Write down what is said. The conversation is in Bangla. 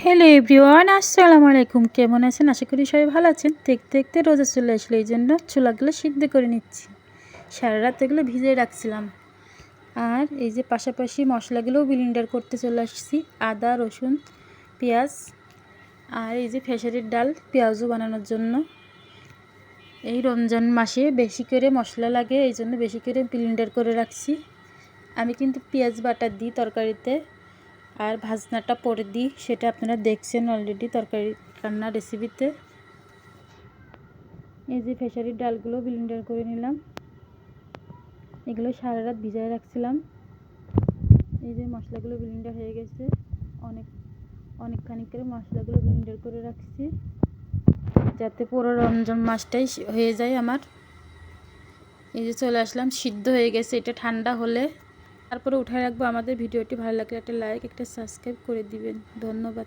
হ্যালো এভরিওয়ান, আসসালামু আলাইকুম। কেমন আছেন? আশা করি সবাই ভালো আছেন। দেখতে দেখতে রোজা চলে আসলো, এই জন্য ছোলাগুলো সিদ্ধ করে নিচ্ছি। সারা রাত এগুলো ভিজিয়ে রাখছিলাম। আর এই যে পাশাপাশি মশলাগুলোও ব্লেন্ডার করতে চলে আসছি। আদা, রসুন, পেঁয়াজ, আর এই যে খেসারির ডাল পেঁয়াজও বানানোর জন্য। এই রমজান মাসে বেশি করে মশলা লাগে, এই জন্য বেশি করে ব্লেন্ডার করে রাখছি। আমি কিন্তু পেঁয়াজ বাটা দিই তরকারিতে, আর ভাজনাটা পরে দিই, সেটা আপনারা দেখছেন অলরেডি তরকারি রান্না রেসিপিতে। এই যে খেসারির ডালগুলো ব্লেন্ডার করে নিলাম, এগুলো সারা রাত ভিজায় রাখছিলাম। এই যে মশলাগুলো ব্লেন্ডার হয়ে গেছে, অনেকখানি করে মশলাগুলো ব্লেন্ডার করে রাখছি, যাতে পুরো রমজান মাসটাই হয়ে যায় আমার। এই যে চলে আসলাম, সিদ্ধ হয়ে গেছে। এটা ঠান্ডা হলে তারপরে উঠায় রাখবো। আমাদের ভিডিওটি ভালো লাগলে একটা লাইক, একটা সাবস্ক্রাইব করে দিবেন। ধন্যবাদ।